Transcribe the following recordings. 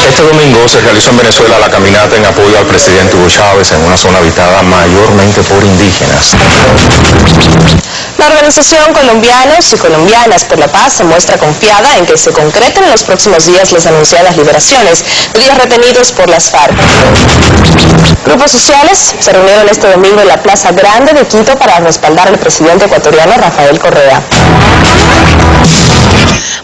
Este domingo se realizó en Venezuela la caminata en apoyo al presidente Hugo Chávez en una zona habitada mayormente por indígenas. La organización Colombianos y Colombianas por la Paz se muestra confiada en que se concreten en los próximos días las anunciadas liberaciones de 10 retenidos por las FARC. Grupos sociales se reunieron este domingo en la Plaza Grande de Quito para respaldar al presidente ecuatoriano Rafael Correa.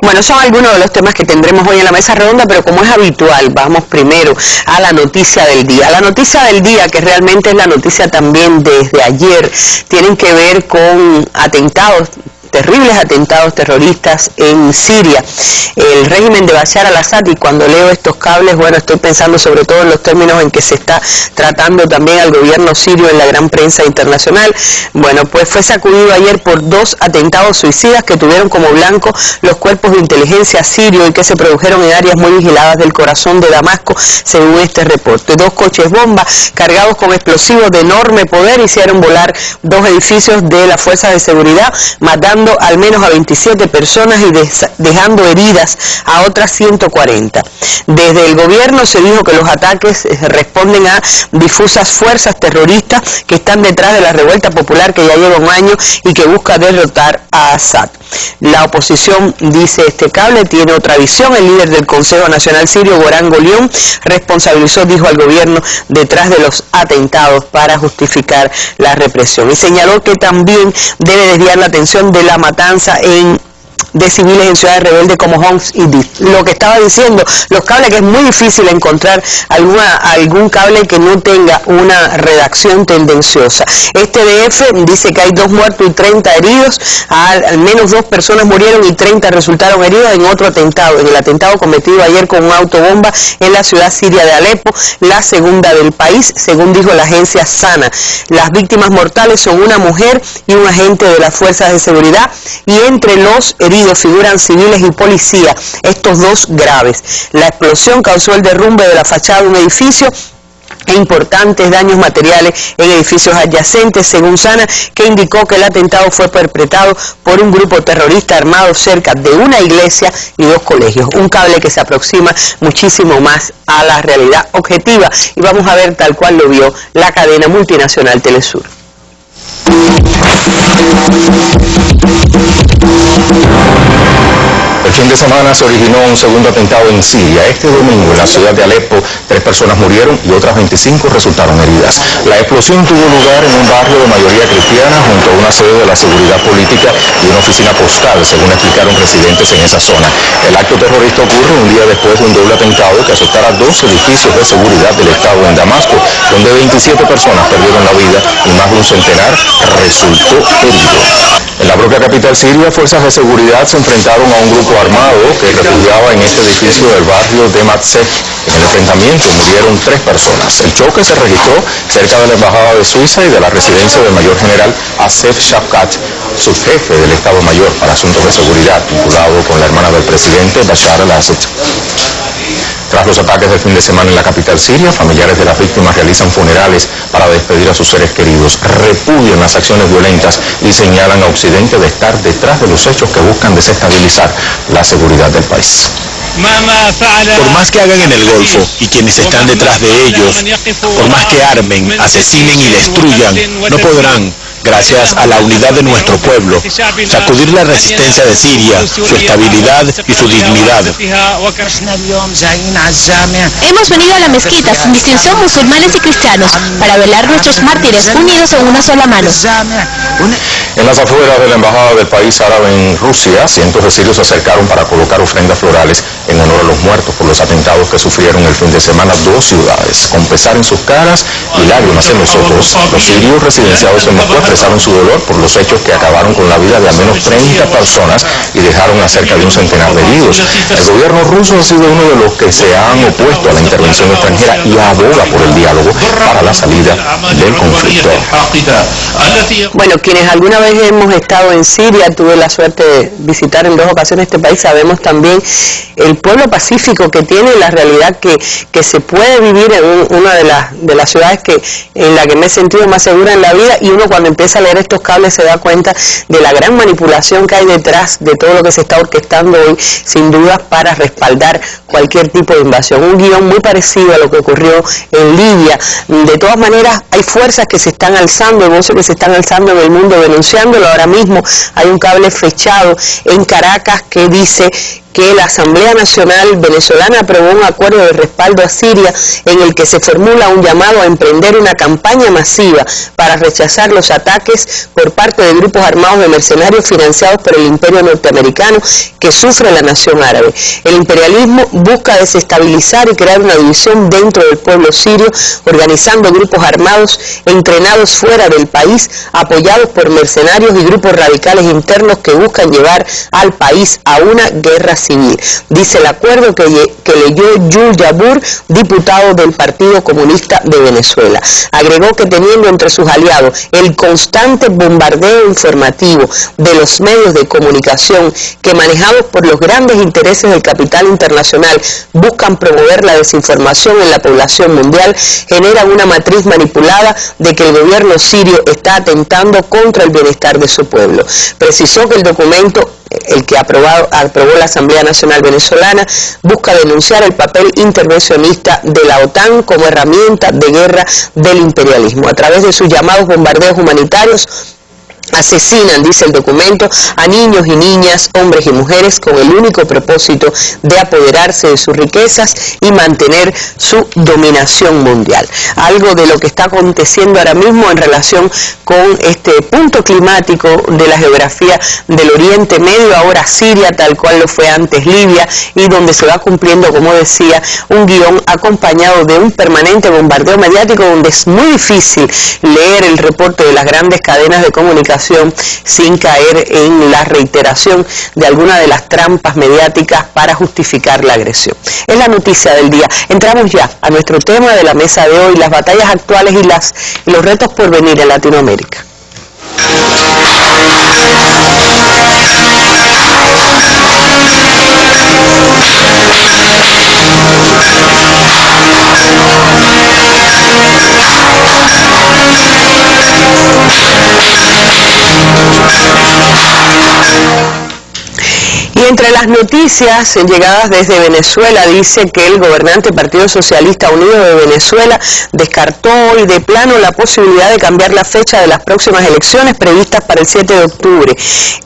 Bueno, son algunos de los temas que tendremos hoy en la mesa redonda, pero como es habitual, vamos primero a la noticia del día. La noticia del día, que realmente es la noticia también desde ayer, tienen que ver con atentados, terribles atentados terroristas en Siria. El régimen de Bashar al-Assad, y cuando leo estos cables, bueno, estoy pensando sobre todo en los términos en que se está tratando también al gobierno sirio en la gran prensa internacional. Bueno, pues fue sacudido ayer por 2 atentados suicidas que tuvieron como blanco los cuerpos de inteligencia sirio y que se produjeron en áreas muy vigiladas del corazón de Damasco, según este reporte. 2 coches bomba cargados con explosivos de enorme poder hicieron volar 2 edificios de las fuerzas de seguridad, matando al menos a 27 personas y dejando heridas a otras 140. Desde el gobierno se dijo que los ataques responden a difusas fuerzas terroristas que están detrás de la revuelta popular que ya lleva un año y que busca derrotar a Assad. La oposición, dice este cable, tiene otra visión. El líder del Consejo Nacional Sirio, Goran Golión, responsabilizó, dijo, al gobierno detrás de los atentados para justificar la represión. Y señaló que también debe desviar la atención de la matanza de civiles en ciudades rebeldes como Homs y Idlib. Lo que estaba diciendo los cables, que es muy difícil encontrar algún cable que no tenga una redacción tendenciosa. Este DF dice que hay 2 muertos y 30 heridos, al menos 2 personas murieron y 30 resultaron heridos en otro atentado, en el atentado cometido ayer con un autobomba en la ciudad siria de Alepo, la segunda del país, según dijo la agencia SANA. Las víctimas mortales son una mujer y un agente de las fuerzas de seguridad, y entre los heridos figuran civiles y policía, estos 2 graves. La explosión causó el derrumbe de la fachada de un edificio e importantes daños materiales en edificios adyacentes, según SANA, que indicó que el atentado fue perpetrado por un grupo terrorista armado cerca de una iglesia y 2 colegios. Un cable que se aproxima muchísimo más a la realidad objetiva, y vamos a ver tal cual lo vio la cadena multinacional Telesur. El fin de semana se originó un segundo atentado en Siria. Este domingo en la ciudad de Alepo 3 personas murieron y otras 25 resultaron heridas. La explosión tuvo lugar en un barrio de mayoría cristiana junto a una sede de la seguridad política y una oficina postal, según explicaron residentes en esa zona. El acto terrorista ocurre un día después de un doble atentado que azotara 2 edificios de seguridad del Estado en Damasco, donde 27 personas perdieron la vida y más de un centenar resultó herido. En la propia capital siria, fuerzas de seguridad se enfrentaron a un grupo armado que refugiaba en este edificio del barrio de Matzeh. En el enfrentamiento murieron 3 personas. El choque se registró cerca de la embajada de Suiza y de la residencia del mayor general Asef Shafkat, subjefe del Estado Mayor para Asuntos de Seguridad, vinculado con la hermana del presidente Bashar al-Assad. Tras los ataques del fin de semana en la capital siria, familiares de las víctimas realizan funerales para despedir a sus seres queridos, repudian las acciones violentas y señalan a Occidente de estar detrás de los hechos que buscan desestabilizar la seguridad del país. Por más que hagan en el Golfo y quienes están detrás de ellos, por más que armen, asesinen y destruyan, no podrán, gracias a la unidad de nuestro pueblo, sacudir la resistencia de Siria, su estabilidad y su dignidad. Hemos venido a la mezquita, sin distinción musulmanes y cristianos, para velar nuestros mártires, unidos en una sola mano. En las afueras de la embajada del país árabe en Rusia, cientos de sirios se acercaron para colocar ofrendas florales en honor a los muertos por los atentados que sufrieron el fin de semana 2 ciudades. Con pesar en sus caras y lágrimas en los ojos, los sirios residenciados en Moscú expresaron su dolor por los hechos que acabaron con la vida de al menos 30 personas y dejaron a cerca de un centenar de heridos. El gobierno ruso ha sido uno de los que se han opuesto a la intervención extranjera y aboga por el diálogo para la salida del conflicto. Bueno, quienes alguna vez hemos estado en Siria, tuve la suerte de visitar en 2 ocasiones este país, sabemos también el pueblo pacífico que tiene, la realidad que se puede vivir en una de las ciudades en la que me he sentido más segura en la vida, y uno cuando empieza empieza a leer estos cables se da cuenta de la gran manipulación que hay detrás de todo lo que se está orquestando hoy, sin duda para respaldar cualquier tipo de invasión. Un guión muy parecido a lo que ocurrió en Libia. De todas maneras, hay fuerzas que se están alzando, voces que se están alzando en el mundo denunciándolo. Ahora mismo hay un cable fechado en Caracas que dice que la Asamblea Nacional Venezolana aprobó un acuerdo de respaldo a Siria en el que se formula un llamado a emprender una campaña masiva para rechazar los ataques por parte de grupos armados de mercenarios financiados por el imperio norteamericano que sufre la nación árabe. El imperialismo busca desestabilizar y crear una división dentro del pueblo sirio, organizando grupos armados entrenados fuera del país, apoyados por mercenarios y grupos radicales internos que buscan llevar al país a una guerra civil, dice el acuerdo que leyó Yul Yabur, diputado del Partido Comunista de Venezuela. Agregó que teniendo entre sus aliados el constante bombardeo informativo de los medios de comunicación que, manejados por los grandes intereses del capital internacional, buscan promover la desinformación en la población mundial, generan una matriz manipulada de que el gobierno sirio está atentando contra el bienestar de su pueblo. Precisó que el documento, el que aprobó la Asamblea Nacional Venezolana, busca denunciar el papel intervencionista de la OTAN como herramienta de guerra del imperialismo. A través de sus llamados bombardeos humanitarios, asesinan, dice el documento, a niños y niñas, hombres y mujeres con el único propósito de apoderarse de sus riquezas y mantener su dominación mundial. Algo de lo que está aconteciendo ahora mismo en relación con este punto climático de la geografía del Oriente Medio, ahora Siria, tal cual lo fue antes Libia, y donde se va cumpliendo, como decía, un guión acompañado de un permanente bombardeo mediático donde es muy difícil leer el reporte de las grandes cadenas de comunicación sin caer en la reiteración de alguna de las trampas mediáticas para justificar la agresión. Es la noticia del día. Entramos ya a nuestro tema de la mesa de hoy, las batallas actuales y los retos por venir en Latinoamérica. Y entre las noticias llegadas desde Venezuela, dice que el gobernante Partido Socialista Unido de Venezuela descartó hoy de plano la posibilidad de cambiar la fecha de las próximas elecciones previstas para el 7 de octubre.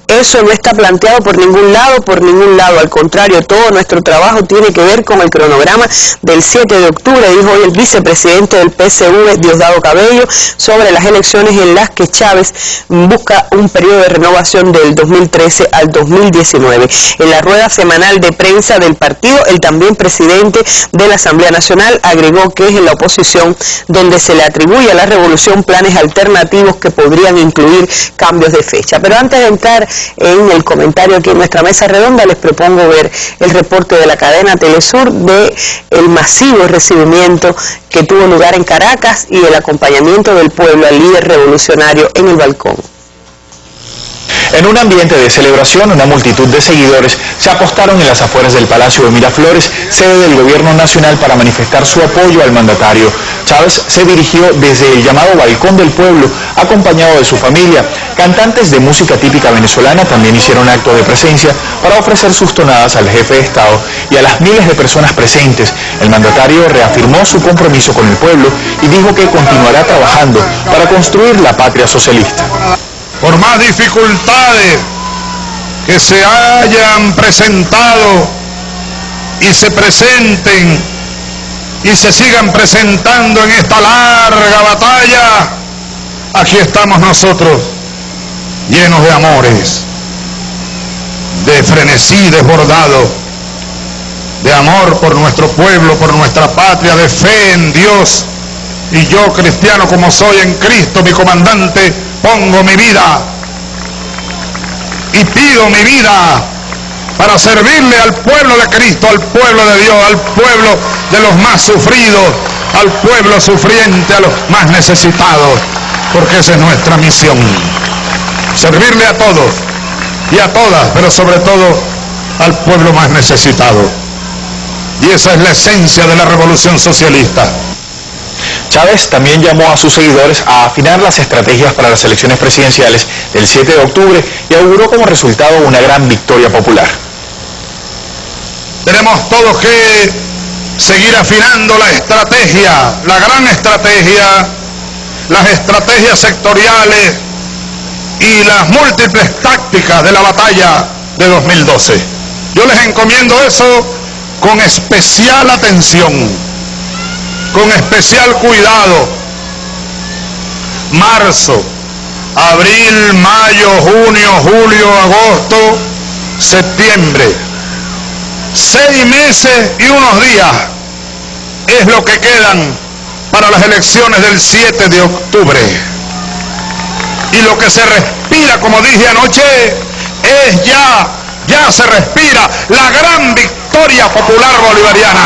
Eso no está planteado por ningún lado, al contrario, todo nuestro trabajo tiene que ver con el cronograma del 7 de octubre, dijo hoy el vicepresidente del PSV, Diosdado Cabello, sobre las elecciones en las que Chávez busca un periodo de renovación del 2013 al 2019. En la rueda semanal de prensa del partido, el también presidente de la Asamblea Nacional agregó que es en la oposición donde se le atribuye a la revolución planes alternativos que podrían incluir cambios de fecha. Pero antes de entrar en el comentario aquí en nuestra mesa redonda, les propongo ver el reporte de la cadena Telesur de el masivo recibimiento que tuvo lugar en Caracas y el acompañamiento del pueblo al líder revolucionario en el balcón. En un ambiente de celebración, una multitud de seguidores se apostaron en las afueras del Palacio de Miraflores, sede del Gobierno Nacional, para manifestar su apoyo al mandatario. Chávez se dirigió desde el llamado Balcón del Pueblo, acompañado de su familia. Cantantes de música típica venezolana también hicieron acto de presencia para ofrecer sus tonadas al jefe de Estado y a las miles de personas presentes. El mandatario reafirmó su compromiso con el pueblo y dijo que continuará trabajando para construir la patria socialista. Por más dificultades que se hayan presentado y se presenten y se sigan presentando en esta larga batalla, aquí estamos nosotros, llenos de amores, de frenesí desbordado, de amor por nuestro pueblo, por nuestra patria, de fe en Dios. Y yo, cristiano como soy en Cristo, mi comandante, pongo mi vida y pido mi vida para servirle al pueblo de Cristo, al pueblo de Dios, al pueblo de los más sufridos, al pueblo sufriente, a los más necesitados, porque esa es nuestra misión. Servirle a todos y a todas, pero sobre todo al pueblo más necesitado. Y esa es la esencia de la revolución socialista. Chávez también llamó a sus seguidores a afinar las estrategias para las elecciones presidenciales del 7 de octubre y auguró como resultado una gran victoria popular. Tenemos todos que seguir afinando la estrategia, la gran estrategia, las estrategias sectoriales y las múltiples tácticas de la batalla de 2012. Yo les encomiendo eso con especial atención, con especial cuidado. Marzo, abril, mayo, junio, julio, agosto, septiembre. 6 meses y unos días es lo que quedan para las elecciones del 7 de octubre. Y lo que se respira, como dije anoche, es ya se respira la gran victoria popular bolivariana.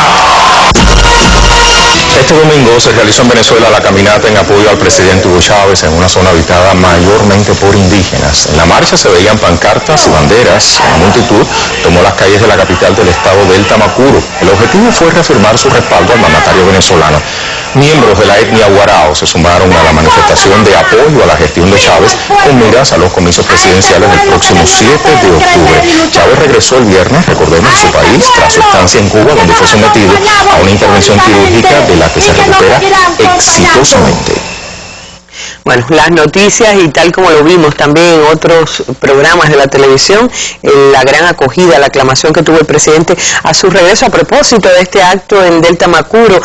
Este domingo se realizó en Venezuela la caminata en apoyo al presidente Hugo Chávez en una zona habitada mayormente por indígenas. En la marcha se veían pancartas y banderas. La multitud tomó las calles de la capital del estado Delta Macuro. El objetivo fue reafirmar su respaldo al mandatario venezolano. Miembros de la etnia Guarao se sumaron a la manifestación de apoyo a la gestión de Chávez con miras a los comicios presidenciales del próximo 7 de octubre. Chávez regresó el viernes, recordemos, a su país tras su estancia en Cuba, donde fue sometido a una intervención quirúrgica de la que se recupera exitosamente. Bueno, las noticias y tal como lo vimos también en otros programas de la televisión, la gran acogida, la aclamación que tuvo el presidente a su regreso a propósito de este acto en Delta Macuro.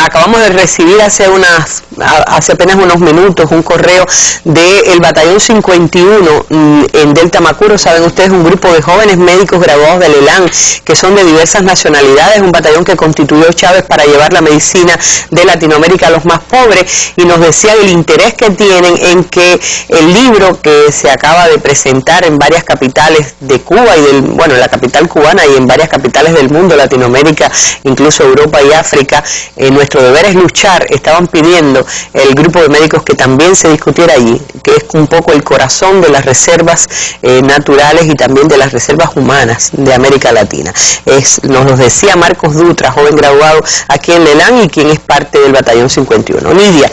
Acabamos de recibir hace apenas unos minutos un correo del Batallón 51 en Delta Macuro. Saben ustedes, un grupo de jóvenes médicos graduados del ELAN que son de diversas nacionalidades, un batallón que constituyó Chávez para llevar la medicina de Latinoamérica a los más pobres, y nos decían el interés que tienen en que el libro que se acaba de presentar en varias capitales de Cuba y la capital cubana y en varias capitales del mundo, Latinoamérica, incluso Europa y África, nuestro deber es luchar. Estaban pidiendo el grupo de médicos que también se discutiera allí, que es un poco el corazón de las reservas naturales y también de las reservas humanas de América Latina. Nos lo decía Marcos Dutra, joven graduado aquí en Lelán y quien es parte del Batallón 51. Lidia,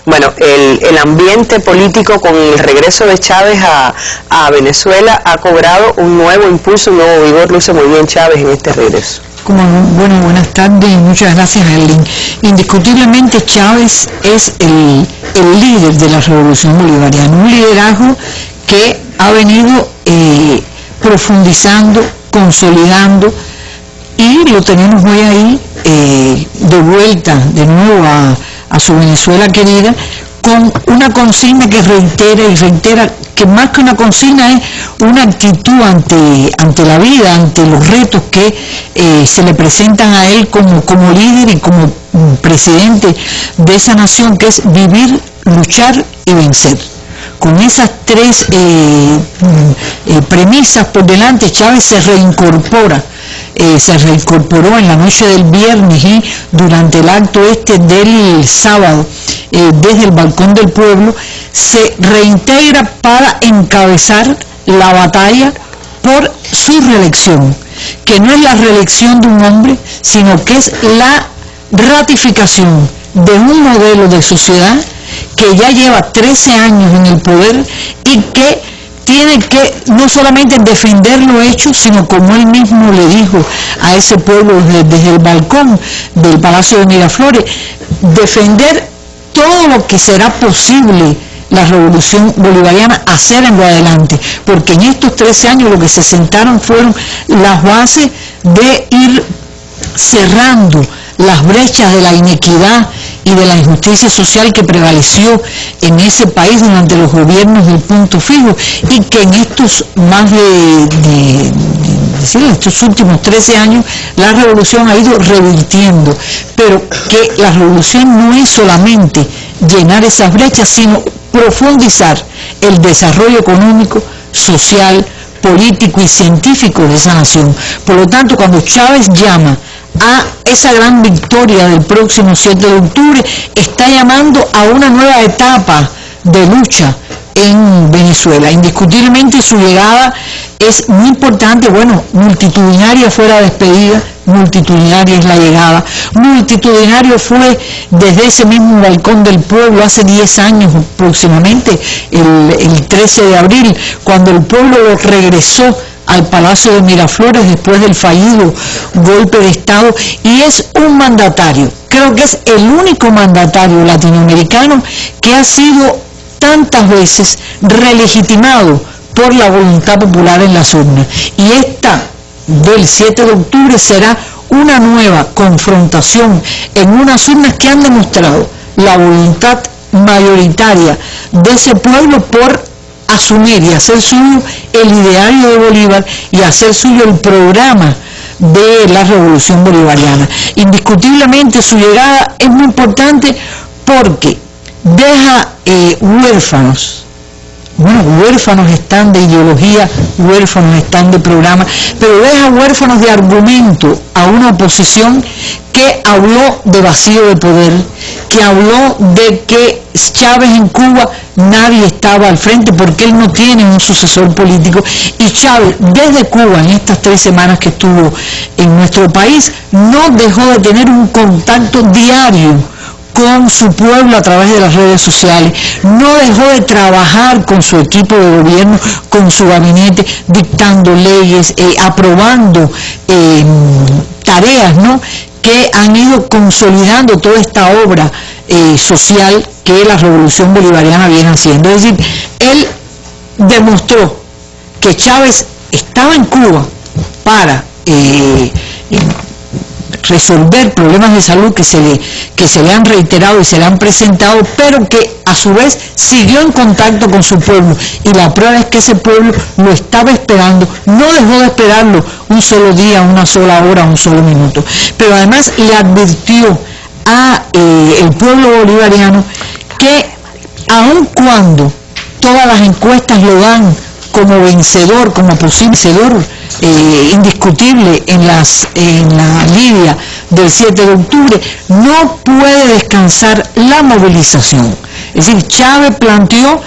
bueno, el ambiente político con el regreso de Chávez a Venezuela ha cobrado un nuevo impulso, un nuevo vigor. Luce muy bien Chávez en este regreso. Buenas tardes y muchas gracias, Erling. Indiscutiblemente Chávez es el líder de la revolución bolivariana, un liderazgo que ha venido profundizando, consolidando, y lo tenemos hoy ahí de vuelta de nuevo a su Venezuela querida, con una consigna que reitera, que más que una consigna es una actitud ante la vida, ante los retos que se le presentan a él como líder y como presidente de esa nación, que es vivir, luchar y vencer. Con esas 3 premisas por delante, Chávez se reincorporó en la noche del viernes y durante el acto del sábado, desde el balcón del pueblo, se reintegra para encabezar la batalla por su reelección, que no es la reelección de un hombre, sino que es la ratificación de un modelo de sociedad que ya lleva 13 años en el poder y que tiene que no solamente defender lo hecho, sino, como él mismo le dijo a ese pueblo desde el balcón del Palacio de Miraflores, defender todo lo que será posible la revolución bolivariana hacer en lo adelante, porque en estos 13 años lo que se sentaron fueron las bases de ir cerrando las brechas de la inequidad y de la injusticia social que prevaleció en ese país durante los gobiernos del punto fijo, y que en estos estos últimos 13 años la revolución ha ido revirtiendo, pero que la revolución no es solamente llenar esas brechas, sino profundizar el desarrollo económico, social, político y científico de esa nación. Por lo tanto, cuando Chávez llama a esa gran victoria del próximo 7 de octubre, está llamando a una nueva etapa de lucha en Venezuela. Indiscutiblemente su llegada es muy importante, bueno, multitudinaria fue la despedida, multitudinaria es la llegada, multitudinario fue desde ese mismo balcón del pueblo hace 10 años próximamente, el 13 de abril, cuando el pueblo regresó al Palacio de Miraflores después del fallido golpe de Estado, y es un mandatario, creo que es el único mandatario latinoamericano que ha sido tantas veces relegitimado por la voluntad popular en las urnas, y esta del 7 de octubre será una nueva confrontación en unas urnas que han demostrado la voluntad mayoritaria de ese pueblo por asumir y hacer suyo el ideario de Bolívar y hacer suyo el programa de la revolución bolivariana. Indiscutiblemente su llegada es muy importante porque deja huérfanos. Bueno, huérfanos están de ideología, huérfanos están de programa, pero deja huérfanos de argumento a una oposición que habló de vacío de poder, que habló de que Chávez en Cuba nadie estaba al frente porque él no tiene un sucesor político, y Chávez desde Cuba en estas 3 semanas que estuvo en nuestro país no dejó de tener un contacto diario con su pueblo a través de las redes sociales, no dejó de trabajar con su equipo de gobierno, con su gabinete, dictando leyes, aprobando tareas, ¿no?, que han ido consolidando toda esta obra social que la revolución bolivariana viene haciendo. Es decir, él demostró que Chávez estaba en Cuba para resolver problemas de salud que se le han reiterado y se le han presentado, pero que a su vez siguió en contacto con su pueblo, y la prueba es que ese pueblo lo estaba esperando, no dejó de esperarlo un solo día, una sola hora, un solo minuto, pero además le advirtió a el pueblo bolivariano que aun cuando todas las encuestas lo dan como vencedor, como posible vencedor indiscutible en la lidia del 7 de octubre, no puede descansar la movilización. Es decir, Chávez planteó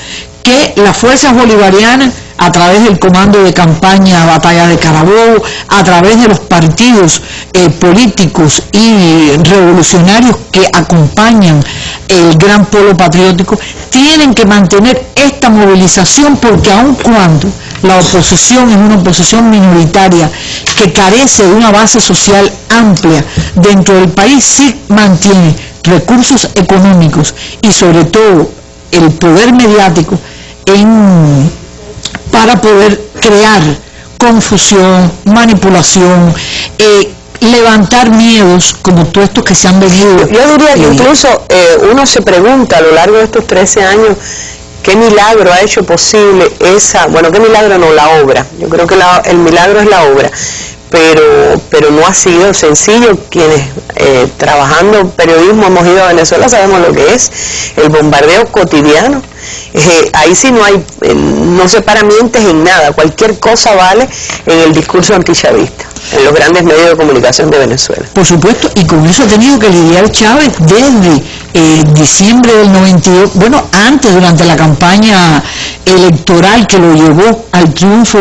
que las fuerzas bolivarianas, a través del comando de campaña Batalla de Carabobo, a través de los partidos políticos y revolucionarios que acompañan el gran polo patriótico, tienen que mantener esta movilización, porque aun cuando la oposición es una oposición minoritaria que carece de una base social amplia dentro del país, sí mantiene recursos económicos y sobre todo el poder mediático para poder crear confusión, manipulación, levantar miedos como todos estos que se han venido. Yo diría que incluso uno se pregunta a lo largo de estos 13 años qué milagro ha hecho posible qué milagro no, la obra. Yo creo que el milagro es la obra, pero no ha sido sencillo. Quienes trabajando periodismo hemos ido a Venezuela sabemos lo que es el bombardeo cotidiano. Ahí sí no se para mientes en nada, cualquier cosa vale en el discurso antichavista, en los grandes medios de comunicación de Venezuela. Por supuesto, y con eso ha tenido que lidiar Chávez desde diciembre del 92, bueno, antes, durante la campaña electoral que lo llevó al triunfo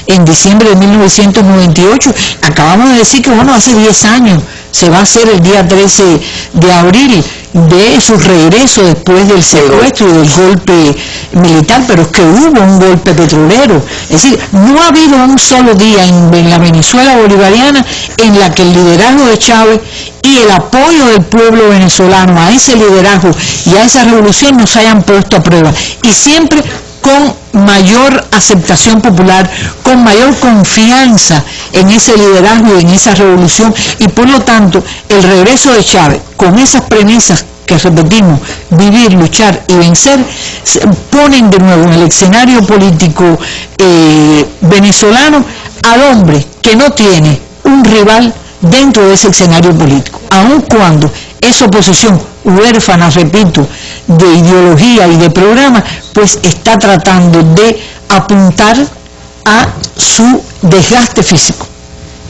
en diciembre de 1998. Acabamos de decir que, bueno, hace 10 años se va a hacer el día 13 de abril de su regreso después del secuestro y del golpe militar, pero es que hubo un golpe petrolero. Es decir, no ha habido un solo día en la Venezuela bolivariana en la que el liderazgo de Chávez y el apoyo del pueblo venezolano a ese liderazgo y a esa revolución no se hayan puesto a prueba, y siempre con mayor aceptación popular, con mayor confianza en ese liderazgo y en esa revolución, y por lo tanto el regreso de Chávez con esas premisas que repetimos, vivir, luchar y vencer, ponen de nuevo en el escenario político venezolano al hombre que no tiene un rival dentro de ese escenario político, aun cuando esa oposición huérfana, repito, de ideología y de programa, pues está tratando de apuntar a su desgaste físico.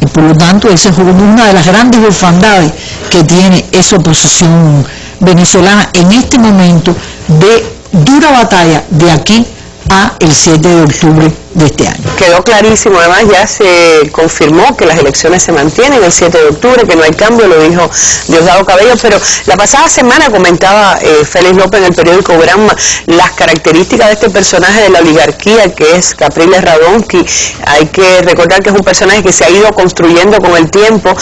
Y por lo tanto, esa es una de las grandes orfandades que tiene esa oposición venezolana en este momento, de dura batalla de aquí a el 7 de octubre de este año. Quedó clarísimo, además ya se confirmó que las elecciones se mantienen el 7 de octubre, que no hay cambio, lo dijo Diosdado Cabello, pero la pasada semana comentaba Félix López en el periódico Granma las características de este personaje de la oligarquía que es Capriles Radonqui. Hay que recordar que es un personaje que se ha ido construyendo con el tiempo,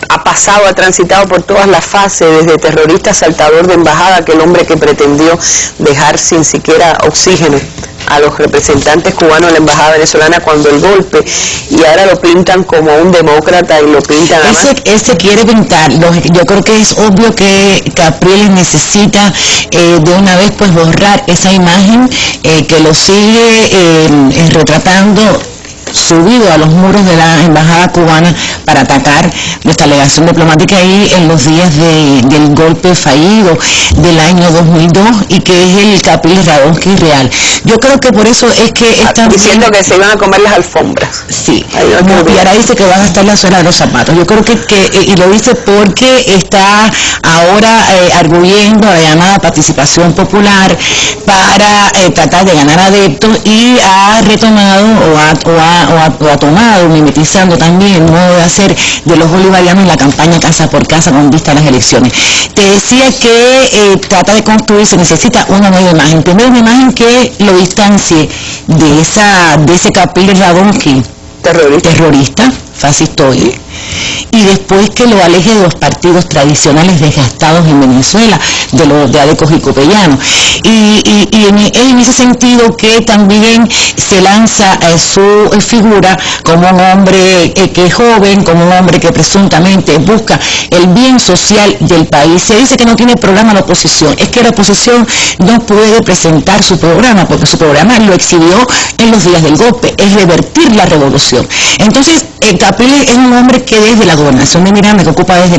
ha transitado por todas las fases, desde terrorista, asaltador de embajada, aquel hombre que pretendió dejar sin siquiera oxígeno a los representantes cubanos de la embajada venezolana cuando el golpe, y ahora lo pintan como un demócrata y lo pintan ese quiere pintar. Yo creo que es obvio que Capriles necesita de una vez pues borrar esa imagen que lo sigue retratando subido a los muros de la embajada cubana para atacar nuestra legación diplomática ahí en los días del golpe fallido del año 2002 y que es el Capriles Radonqui real. Yo creo que por eso es que están diciendo que se iban a comer las alfombras. Sí, y ahora dice que van a estar la suela de los zapatos. Yo creo que y lo dice porque está ahora arguyendo la llamada participación popular para tratar de ganar adeptos, y ha retomado o ha tomado, mimetizando también el modo de hacer de los bolivarianos en la campaña casa por casa con vista a las elecciones. Te decía que trata de construir, se necesita una nueva imagen. Primero, una imagen que lo distancie de ese Capriles Radonqui terrorista, fascistoide, y después que lo aleje de los partidos tradicionales desgastados en Venezuela, de los de Adecos y Copellanos. Y en ese sentido que también se lanza su figura como un hombre que es joven, como un hombre que presuntamente busca el bien social del país. Se dice que no tiene programa la oposición, es que la oposición no puede presentar su programa, porque su programa lo exhibió en los días del golpe, es revertir la revolución. Entonces, Capriles es un hombre que desde la gobernación de Miranda, que ocupa desde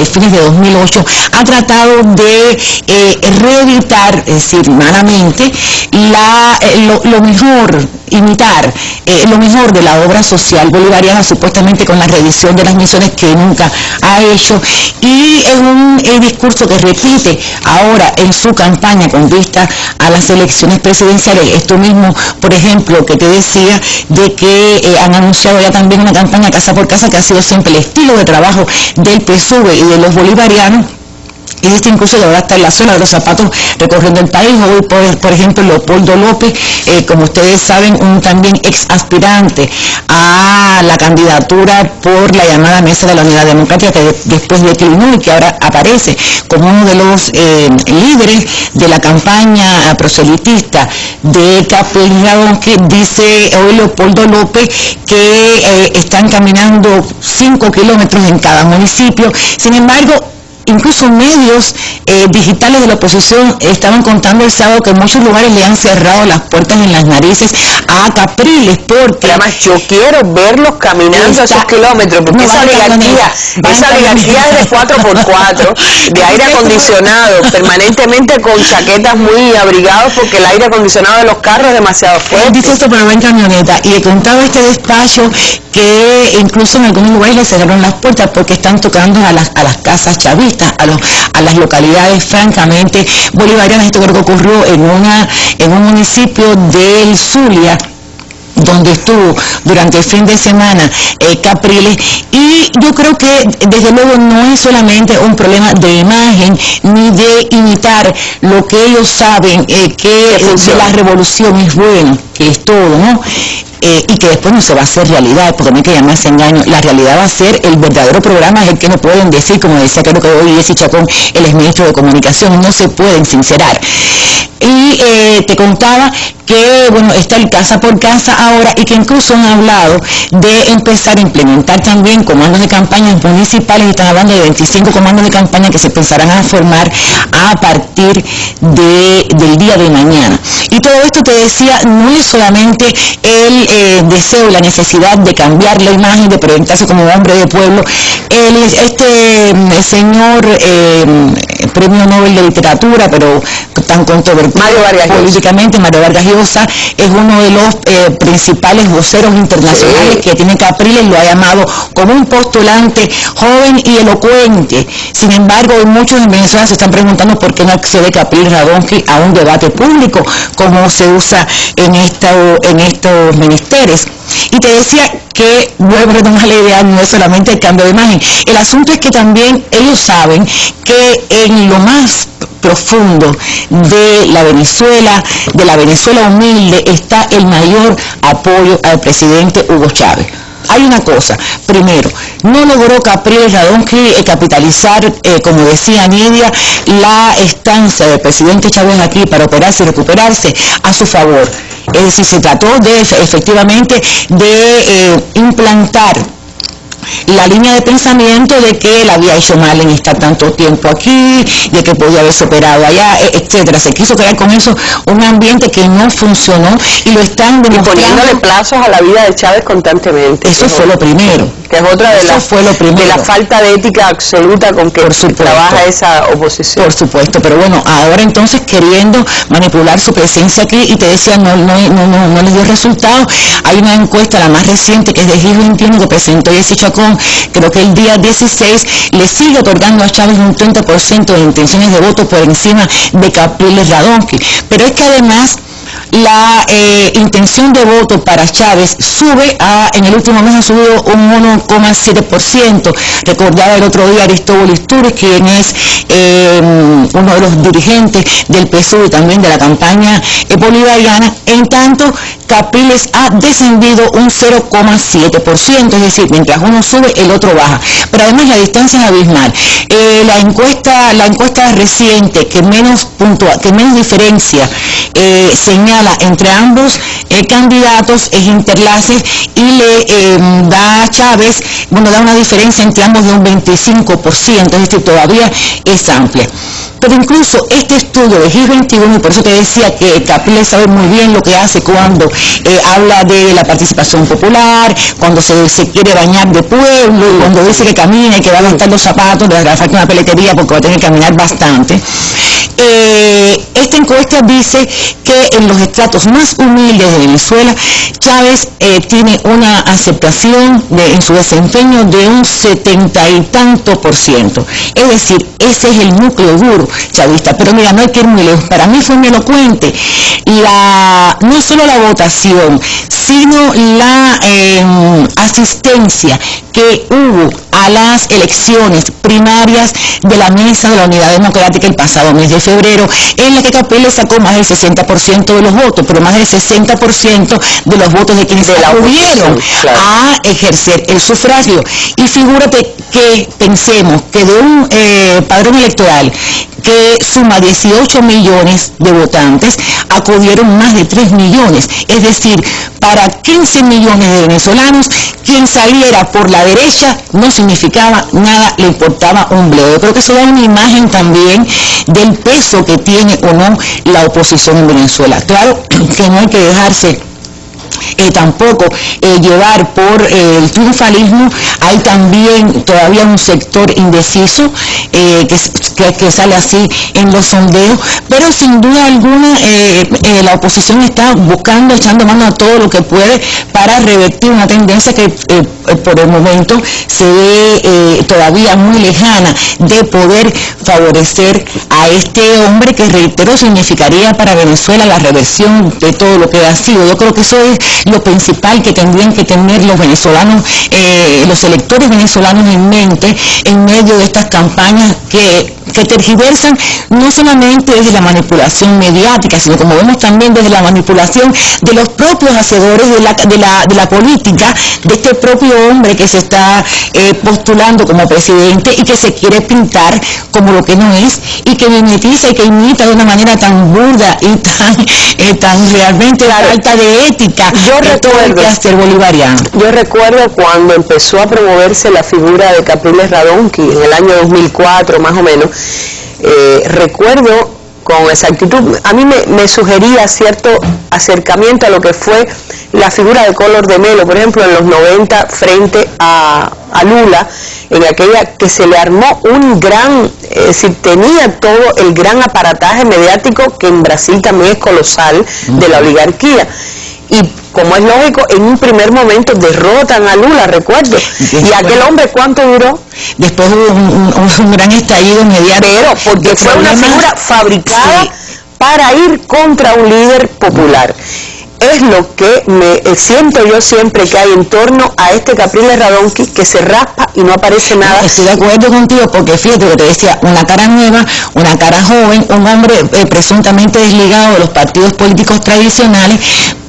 fines de 2008, ha tratado de reeditar, es decir, malamente, lo mejor, imitar lo mejor de la obra social bolivariana, supuestamente con la reedición de las misiones que nunca ha hecho, y es un discurso que repite ahora en su campaña con vista a las elecciones presidenciales. Esto mismo, por ejemplo, que te decía de que han anunciado ya también una campaña casa por casa, que ha sido siempre el estilo de trabajo del PSUV y de los bolivarianos. Y este incluso de ahora está en la zona de los zapatos recorriendo el país. Hoy, por ejemplo, Leopoldo López, como ustedes saben, un también ex aspirante a la candidatura por la llamada Mesa de la Unidad Democrática, que después declinó y que ahora aparece como uno de los líderes de la campaña proselitista de Capriles Radonqui. Dice hoy Leopoldo López que están caminando 5 kilómetros en cada municipio. Sin embargo, incluso medios digitales de la oposición estaban contando el sábado que en muchos lugares le han cerrado las puertas en las narices a Capriles, porque además yo quiero verlos caminando esos kilómetros, porque esa oligarquía es de 4x4, de aire acondicionado, permanentemente con chaquetas muy abrigados, porque el aire acondicionado de los carros es demasiado fuerte. Dice esto, pero va en camioneta, y le contaba este despacho que incluso en algunos lugares le cerraron las puertas porque están tocando a las casas chavistas, a las localidades francamente bolivarianas. Esto creo que ocurrió en un municipio del Zulia, donde estuvo durante el fin de semana Capriles, y yo creo que desde luego no es solamente un problema de imagen ni de imitar lo que ellos saben que de la revolución es bueno, que es todo, ¿no? Y que después no se va a hacer realidad, porque no hay que llamarse engaño. La realidad va a ser el verdadero programa, es el que no pueden decir, como decía creo que hoy Jessy Chacón, el exministro de Comunicación, no se pueden sincerar. Y te contaba que, bueno, está el casa por casa ahora, y que incluso han hablado de empezar a implementar también comandos de campaña municipales. Están hablando de 25 comandos de campaña que se empezarán a formar a partir del día de mañana. Y todo esto, te decía, no es solamente el deseo y la necesidad de cambiar la imagen, de presentarse como hombre de pueblo. Este señor Premio Nobel de Literatura, pero tan controvertido políticamente, Mario Vargas Llosa, es uno de los principales voceros internacionales que tiene Capriles, lo ha llamado como un postulante joven y elocuente. Sin embargo, muchos en Venezuela se están preguntando por qué no accede Capriles Radonqui a un debate público, como se usa en estos menesteres. Y te decía que, vuelvo a retomar la idea, no es solamente el cambio de imagen. El asunto es que también ellos saben que en lo más profundo de la Venezuela humilde, está el mayor apoyo al presidente Hugo Chávez. Hay una cosa, primero, no logró Capriles Radonqui capitalizar, como decía Nidia, la estancia del presidente Chávez aquí para operarse y recuperarse a su favor. Es decir, se trató de efectivamente de implantar la línea de pensamiento de que él había hecho mal en estar tanto tiempo aquí, de que podía haberse operado allá, etcétera. Se quiso crear con eso un ambiente que no funcionó y lo están demostrando. Y poniéndole plazos a la vida de Chávez constantemente. Eso fue lo primero. Que es otra de la falta de ética absoluta con que trabaja esa oposición. Por supuesto, pero bueno, ahora entonces queriendo manipular su presencia aquí, y te decía, no les dio resultado. Hay una encuesta, la más reciente, que es de GIS21, que presentó Jessy Chacón, creo que el día 16, le sigue otorgando a Chávez un 30% de intenciones de voto por encima de Capriles Radonqui. Pero es que además la intención de voto para Chávez sube en el último mes ha subido un 1,7%. Recordaba el otro día Aristóbulo Istúriz, quien es uno de los dirigentes del PSUV y también de la campaña bolivariana. En tanto, Capriles ha descendido un 0,7%, es decir, mientras uno sube, el otro baja. Pero además la distancia es abismal. La encuesta reciente que menos diferencia señala entre ambos candidatos es Interlaces, y le da a Chávez, da una diferencia entre ambos de un 25%, es decir, todavía es amplia. Pero incluso este estudio de GIS21, y por eso te decía que Capriles sabe muy bien lo que hace cuando habla de la participación popular, cuando se quiere bañar de pueblo, cuando dice que camina y que va a gastar los zapatos, le hará falta una peletería porque va a tener que caminar bastante. Esta encuesta dice que en los estratos más humildes de Venezuela, Chávez tiene una aceptación en su desempeño de un 70 y tanto %. Es decir, ese es el núcleo duro chavista. Pero mira, no hay que ir muy lejos. Para mí fue muy elocuente no solo la votación, sino la asistencia que hubo a las elecciones primarias de la Mesa de la Unidad Democrática el pasado mes de febrero, en la que Capriles sacó más del 60% de los votos, pero más del 60% de los votos de quienes acudieron a ejercer el sufragio. Y figúrate que pensemos que de un padrón electoral que suma 18 millones de votantes, acudieron más de 3 millones. Es decir, para 15 millones de venezolanos, quien saliera por la derecha no significaba nada, le importaba un bledo. Yo creo que eso da una imagen también del peso que tiene o no la oposición en Venezuela. Claro que no hay que dejarse tampoco llevar por el triunfalismo. Hay también todavía un sector indeciso que sale así en los sondeos, pero sin duda alguna la oposición está buscando, echando mano a todo lo que puede para revertir una tendencia que por el momento se ve todavía muy lejana de poder favorecer a este hombre que, reitero, significaría para Venezuela la reversión de todo lo que ha sido. Yo creo que eso es lo principal que tendrían que tener los venezolanos, los electores venezolanos en mente en medio de estas campañas que tergiversan no solamente desde la manipulación mediática, sino como vemos también desde la manipulación de los propios hacedores de la política, de este propio hombre que se está postulando como presidente y que se quiere pintar como lo que no es, y que mimetiza y que imita de una manera tan burda y tan realmente falta de ética. Yo recuerdo cuando empezó a promoverse la figura de Capriles Radonqui en el año 2004 más o menos. Recuerdo con exactitud. A mí me sugería cierto acercamiento a lo que fue la figura de Collor de Mello, por ejemplo, en los 90 frente a Lula, en aquella que se le armó un gran, es decir, tenía todo el gran aparataje mediático que en Brasil también es colosal, de la oligarquía. Y como es lógico, en un primer momento derrotan a Lula, recuerdo. ¿Y aquel hombre cuánto duró? Después hubo un gran estallido mediático. Pero porque fue una figura fabricada, sí, para ir contra un líder popular. Es lo que me siento yo siempre que hay en torno a este Capriles Radonqui, que se raspa y no aparece nada. Estoy de acuerdo contigo, porque fíjate que te decía, una cara nueva, una cara joven, un hombre presuntamente desligado de los partidos políticos tradicionales,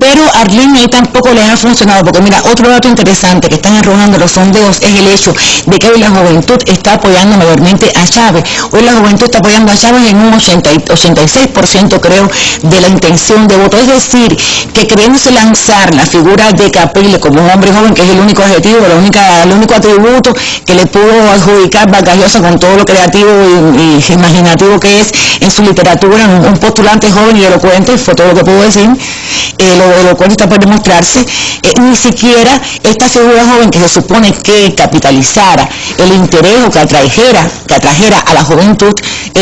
pero a Arlene tampoco les ha funcionado, porque mira, otro dato interesante que están arrojando los sondeos es el hecho de que hoy la juventud está apoyando mayormente a Chávez. Hoy la juventud está apoyando a Chávez en un 86% creo de la intención de voto, es decir, que queriéndose lanzar la figura de Capriles como un hombre joven, que es el único adjetivo, el único atributo que le pudo adjudicar Vargas Llosa con todo lo creativo y imaginativo que es en su literatura, un postulante joven y elocuente, fue todo lo que pudo decir, lo elocuente está por demostrarse, ni siquiera esta figura joven que se supone que capitalizara el interés o que atrajera a la juventud,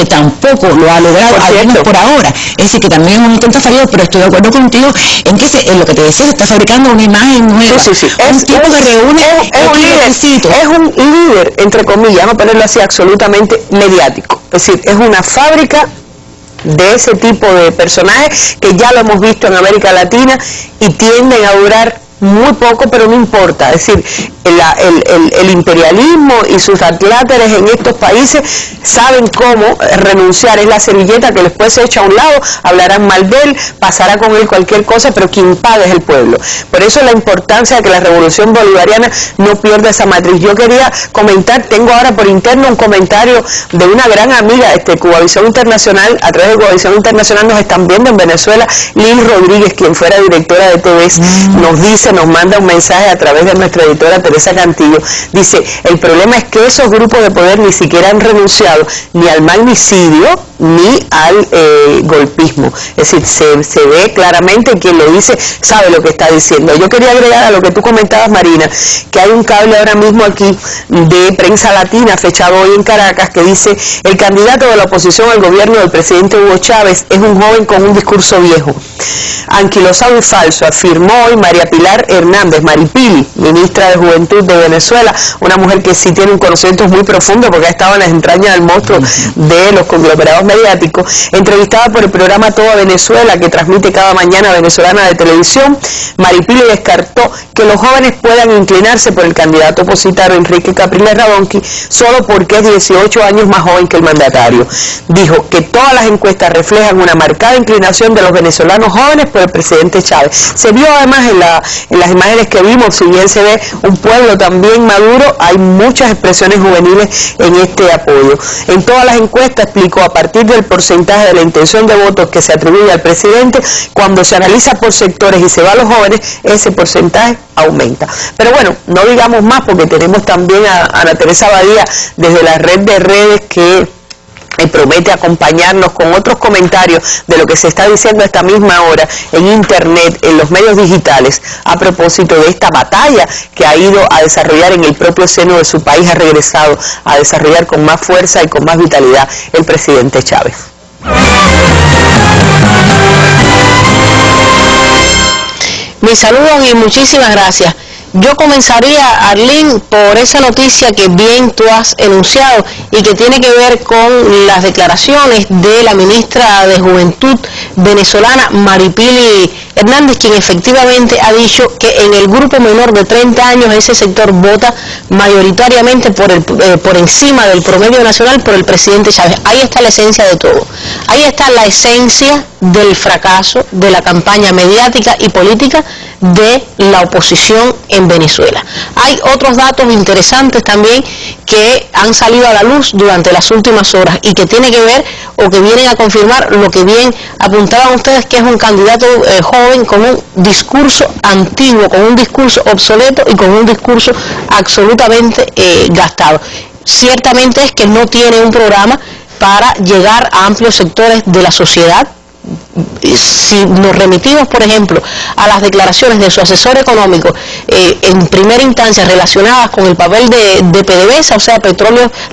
tampoco lo ha logrado, al menos por ahora. Es decir, que también es un intento fallido, pero estoy de acuerdo contigo en que en lo que te decía, se está fabricando una imagen nueva. Sí. Un tipo que reúne es un líder, entre comillas, vamos a ponerlo así, absolutamente mediático. Es decir, es una fábrica de ese tipo de personajes que ya lo hemos visto en América Latina y tienden a durar muy poco, pero no importa. Es decir, el imperialismo y sus atláteres en estos países saben cómo renunciar. Es la servilleta que después se echa a un lado, hablarán mal de él, pasará con él cualquier cosa, pero quien paga es el pueblo. Por eso la importancia de que la revolución bolivariana no pierda esa matriz. Yo quería comentar, tengo ahora por interno un comentario de una gran amiga de Cubavisión Internacional. A través de Cubavisión Internacional nos están viendo en Venezuela. Lil Rodríguez, quien fuera directora de TVS, nos manda un mensaje a través de nuestra editora Teresa Cantillo. Dice, el problema es que esos grupos de poder ni siquiera han renunciado ni al magnicidio ni al golpismo. Es decir, se ve claramente, quien lo dice sabe lo que está diciendo. Yo quería agregar a lo que tú comentabas, Marina, que hay un cable ahora mismo aquí de Prensa Latina, fechado hoy en Caracas, que dice, el candidato de la oposición al gobierno del presidente Hugo Chávez es un joven con un discurso viejo, anquilosado y falso, afirmó hoy María Pilar Hernández, Maripili, ministra de Juventud de Venezuela, una mujer que sí tiene un conocimiento muy profundo porque ha estado en las entrañas del monstruo de los conglomerados mediáticos. Entrevistada por el programa Toda Venezuela, que transmite cada mañana Venezolana de Televisión, Maripili descartó que los jóvenes puedan inclinarse por el candidato opositor Enrique Capriles Radonqui solo porque es 18 años más joven que el mandatario. Dijo que todas las encuestas reflejan una marcada inclinación de los venezolanos jóvenes por el presidente Chávez. Se vio además en las imágenes que vimos, si bien se ve un pueblo también maduro, hay muchas expresiones juveniles en este apoyo. En todas las encuestas, explicó, a partir del porcentaje de la intención de votos que se atribuye al presidente, cuando se analiza por sectores y se va a los jóvenes, ese porcentaje aumenta. Pero bueno, no digamos más porque tenemos también a Ana Teresa Badía desde la red de redes que promete acompañarnos con otros comentarios de lo que se está diciendo a esta misma hora en internet, en los medios digitales, a propósito de esta batalla que ha ido a desarrollar en el propio seno de su país, ha regresado a desarrollar con más fuerza y con más vitalidad el presidente Chávez. Mi saludo y muchísimas gracias. Yo comenzaría, Arlene, por esa noticia que bien tú has enunciado y que tiene que ver con las declaraciones de la ministra de Juventud venezolana, Maripili Hernández, quien efectivamente ha dicho que en el grupo menor de 30 años ese sector vota mayoritariamente por encima del promedio nacional por el presidente Chávez. Ahí está la esencia de todo. Ahí está la esencia del fracaso de la campaña mediática y política de la oposición en Venezuela. Hay otros datos interesantes también que han salido a la luz durante las últimas horas y que tiene que ver o que vienen a confirmar lo que bien apuntaban ustedes, que es un candidato joven con un discurso antiguo, con un discurso obsoleto y con un discurso absolutamente gastado. Ciertamente es que no tiene un programa para llegar a amplios sectores de la sociedad. Si nos remitimos, por ejemplo, a las declaraciones de su asesor económico en primera instancia relacionadas con el papel de PDVSA, o sea,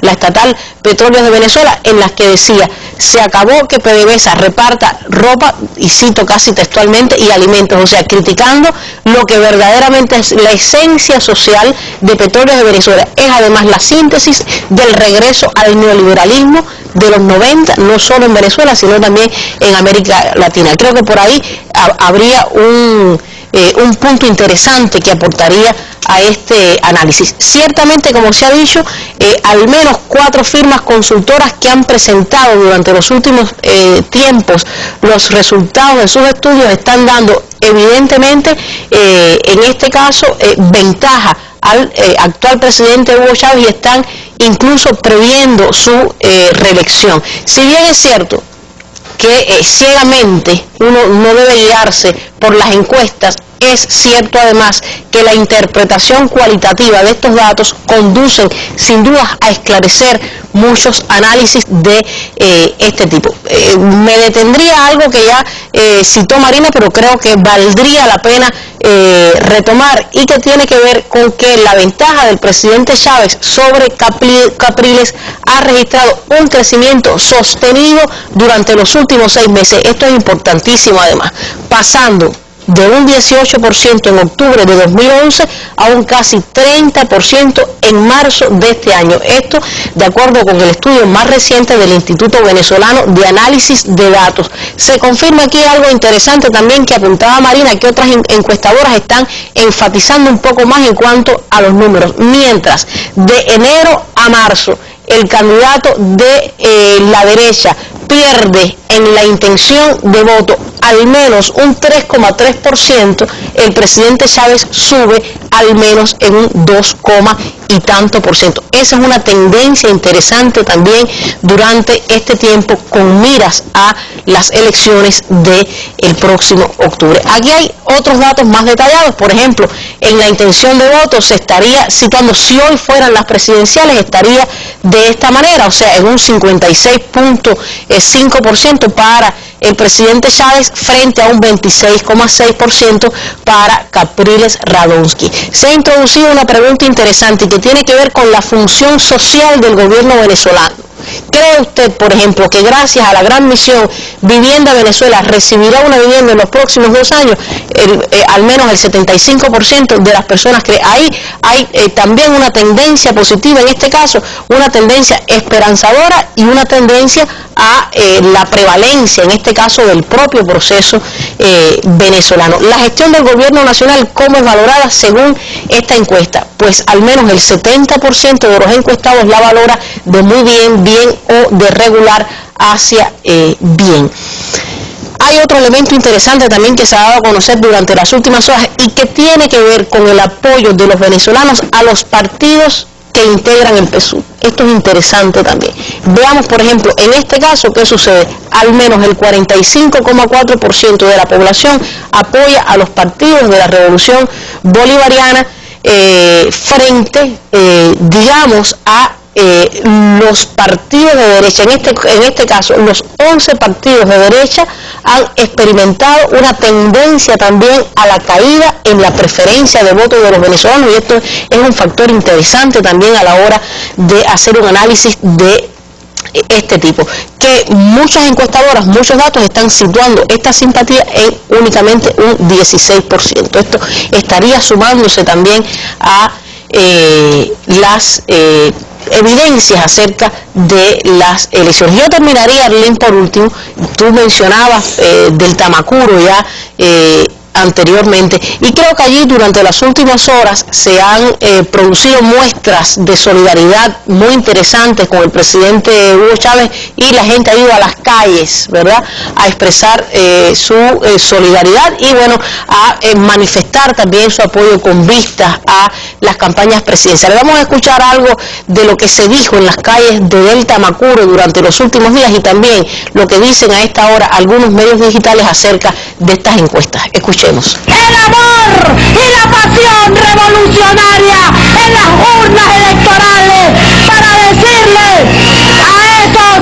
la estatal Petróleos de Venezuela, en las que decía: se acabó que PDVSA reparta ropa, y cito casi textualmente, y alimentos, o sea, criticando lo que verdaderamente es la esencia social de Petróleos de Venezuela. Es además la síntesis del regreso al neoliberalismo de los 90, no solo en Venezuela, sino también en América Latina. Creo que por ahí habría un punto interesante que aportaría a este análisis. Ciertamente, como se ha dicho, al menos 4 firmas consultoras que han presentado durante los últimos tiempos los resultados de sus estudios están dando evidentemente, en este caso, ventaja al actual presidente Hugo Chávez, y están incluso previendo su reelección. Si bien es cierto que ciegamente uno no debe guiarse por las encuestas, es cierto además que la interpretación cualitativa de estos datos conducen sin duda a esclarecer muchos análisis de este tipo. Me detendría algo que ya citó Marina, pero creo que valdría la pena retomar, y que tiene que ver con que la ventaja del presidente Chávez sobre Capriles ha registrado un crecimiento sostenido durante los últimos 6 meses. Esto es importantísimo además, pasando de un 18% en octubre de 2011 a un casi 30% en marzo de este año. Esto de acuerdo con el estudio más reciente del Instituto Venezolano de Análisis de Datos. Se confirma aquí algo interesante también que apuntaba Marina, que otras encuestadoras están enfatizando un poco más en cuanto a los números. Mientras de enero a marzo el candidato de la derecha pierde en la intención de voto al menos un 3,3%, el presidente Chávez sube al menos en un 2, y tanto por ciento. Esa es una tendencia interesante también durante este tiempo, con miras a las elecciones del próximo octubre. Aquí hay otros datos más detallados. Por ejemplo, en la intención de voto se estaría situando, si hoy fueran las presidenciales, estaría de esta manera, o sea, en un 56,5% para el presidente Chávez frente a un 26,6% para Capriles Radonsky. Se ha introducido una pregunta interesante que tiene que ver con la función social del gobierno venezolano. ¿Cree usted, por ejemplo, que gracias a la gran misión Vivienda Venezuela recibirá una vivienda en los próximos 2 años? Al menos el 75% de las personas cree. Ahí hay también una tendencia positiva, en este caso, una tendencia esperanzadora y una tendencia a la prevalencia, en este caso, del propio proceso venezolano. La gestión del gobierno nacional, ¿cómo es valorada según esta encuesta? Pues al menos el 70% de los encuestados la valora de muy bien, bien o de regular hacia bien. Hay otro elemento interesante también que se ha dado a conocer durante las últimas horas y que tiene que ver con el apoyo de los venezolanos a los partidos que integran el PSUV. Esto es interesante también. Veamos, por ejemplo, en este caso, ¿qué sucede? Al menos el 45,4% de la población apoya a los partidos de la Revolución Bolivariana frente, digamos, a los partidos de derecha. En este caso, los 11 partidos de derecha han experimentado una tendencia también a la caída en la preferencia de voto de los venezolanos, y esto es un factor interesante también a la hora de hacer un análisis de este tipo, que muchas encuestadoras, muchos datos están situando esta simpatía en únicamente un 16%. Esto estaría sumándose también a las evidencias acerca de las elecciones. Yo terminaría, Arlene, por último. Tú mencionabas del Tamacuro ya anteriormente, y creo que allí durante las últimas horas se han producido muestras de solidaridad muy interesantes con el presidente Hugo Chávez, y la gente ha ido a las calles, ¿verdad?, a expresar su solidaridad y bueno, a manifestar también su apoyo con vistas a las campañas presidenciales. Vamos a escuchar algo de lo que se dijo en las calles del Tamacuro durante los últimos días, y también lo que dicen a esta hora algunos medios digitales acerca de estas encuestas. Escuchemos. El amor y la pasión revolucionaria en las urnas electorales para decirle a esos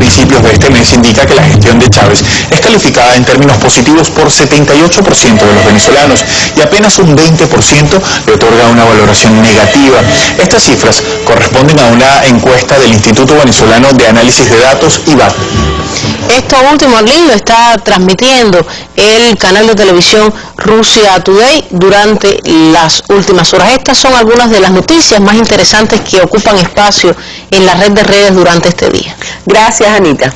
principios de este mes indica que la gestión de Chávez es calificada en términos positivos por 78% de los venezolanos y apenas un 20% le otorga una valoración negativa. Estas cifras corresponden a una encuesta del Instituto Venezolano de Análisis de Datos, IVAD. Esto último, Arlene, lo está transmitiendo el canal de televisión Rusia Today durante las últimas horas. Estas son algunas de las noticias más interesantes que ocupan espacio en la red de redes durante este día. Gracias, Anita.